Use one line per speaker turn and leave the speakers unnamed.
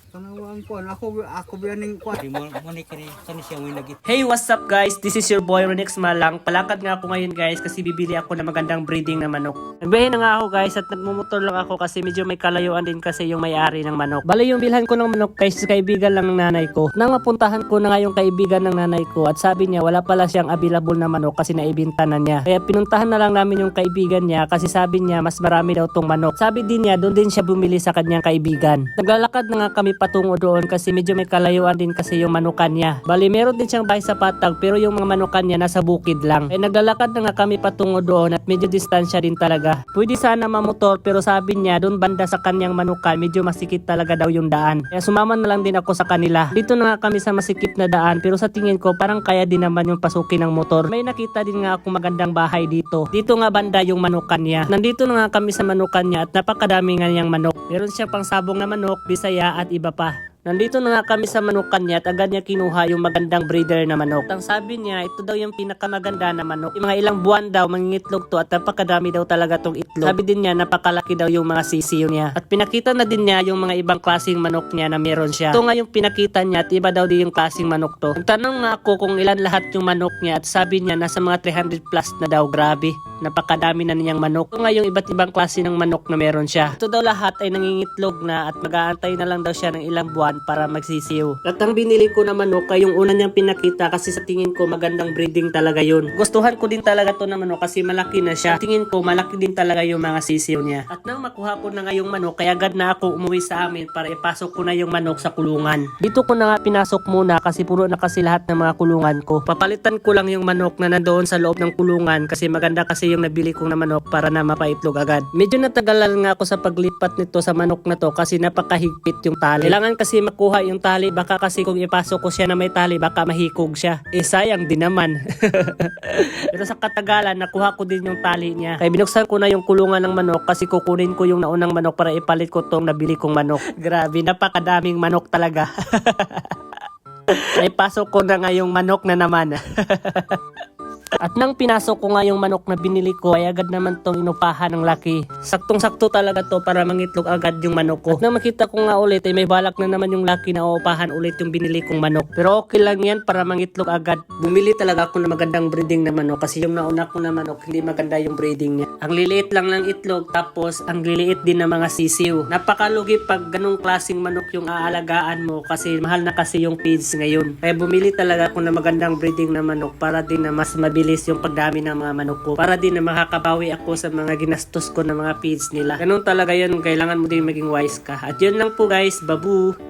Kanawang kuan ako biyaning kuan.
Hey, what's up guys? This is your boy Renix Malang. Palakad nga ako ngayon guys kasi bibili ako ng magandang breeding na manok. Nagbiyahe na nga ako guys at nagmumotor lang ako kasi medyo may kalayuan din kasi yung may-ari ng manok. Bali yung bilhan ko ng manok guys, kaibigan lang ng nanay ko. Nang mapuntahan ko na nga yung kaibigan ng nanay ko at sabi niya wala pala siyang available na manok kasi naibenta na niya. Kaya pinuntahan na lang namin yung kaibigan niya kasi sabi niya mas marami daw tong manok. Sabi din niya doon din siya bumili sa kanyang kaibigan. Naglalakad na nga kami patungo doon kasi medyo may kalayuan din kasi yung manukan niya. Bali meron din siyang bahay sa Patag pero yung mga manukan niya nasa bukid lang. Ay naglalakad na nga kami patungo doon at medyo distansya din talaga. Pwede sana mamotor pero sabi niya doon banda sa kanyang manukan medyo masikip talaga daw yung daan. Kaya sumama na lang din ako sa kanila. Dito na nga kami sa masikip na daan pero sa tingin ko parang kaya din naman yung pasukin ng motor. May nakita din nga ako magandang bahay dito. Dito nga banda yung manukan niya. Nandito na nga kami sa manukan niya at napakadami nga niyang manok. Meron siyang pangsabong na manok, Bisaya at iba pa. Nandito na nga kami sa manukan niya at agad niya kinuha yung magandang breeder na manok. Ang sabi niya, ito daw yung pinakamaganda na manok. Yung mga ilang buwan daw, mangingitlog to at napakadami daw talaga tong itlog. Sabi din niya, napakalaki daw yung mga sisiyo niya. At pinakita na din niya yung mga ibang klaseng manok niya na meron siya. Ito nga yung pinakita niya at iba daw din yung klaseng manok to. Nagtanong nga ako kung ilan lahat yung manok niya at sabi niya, nasa mga 300 plus na daw. Grabe. Napakadami na niyang manok. Ito nga yung iba't ibang klase ng manok na meron siya. Ito daw lahat ay nangingitlog na at mag-aantay na lang daw siya ng ilang buwan para magsisiw. At ang binili ko na manok ay yung una niyang pinakita kasi sa tingin ko magandang breeding talaga yun. Gustuhan ko din talaga to na manok kasi malaki na siya. Sa tingin ko malaki din talaga yung mga sisiw niya. At nang makuha ko na nga yung manok kaya agad na ako umuwi sa amin para ipasok ko na yung manok sa kulungan. Dito ko na nga pinasok muna kasi puro na kasi lahat ng mga kulungan ko. Papalitan ko lang yung manok na nandoon sa loob ng kulungan kasi maganda kasi yung nabili kong na manok para na mapaitlog agad. Medyo natagalan nga ako sa paglipat nito sa manok na to kasi napakahigpit yung tali. Kailangan kasi makuha yung tali, baka kasi kung ipasok ko siya na may tali baka mahikog siya. Sayang din naman. Pero sa katagalan nakuha ko din yung tali niya. Kaya binuksan ko na yung kulungan ng manok kasi kukunin ko yung naunang manok para ipalit ko tong nabili kong manok. Grabe, napakadaming manok talaga. Ay pasok ko na nga yung manok na naman. At nang pinasok ko nga yung manok na binili ko ay agad naman tong inupahan ng laki. Saktong-sakto talaga to para mangitlog agad yung manok ko. At nang makita ko nga ulit ay may balak na naman yung laki na uupahan ulit yung binili kong manok. Pero okay lang yan para mangitlog agad. Bumili talaga ako ng magandang breeding na manok kasi yung nauna ko na manok hindi maganda yung breeding niya. Ang liliit lang ng itlog tapos ang liliit din ng mga sisiw. Napakalugi pag ganung klaseng manok yung aalagaan mo kasi mahal na kasi yung feeds ngayon. Kaya bumili talaga ako ng magandang breeding na manok para din na mas mabilis yung pagdami ng mga manok ko. Para din na makakabawi ako sa mga ginastos ko ng mga feeds nila. Ganun talaga yun. Kailangan mo din maging wise ka. At yun lang po guys. Babu!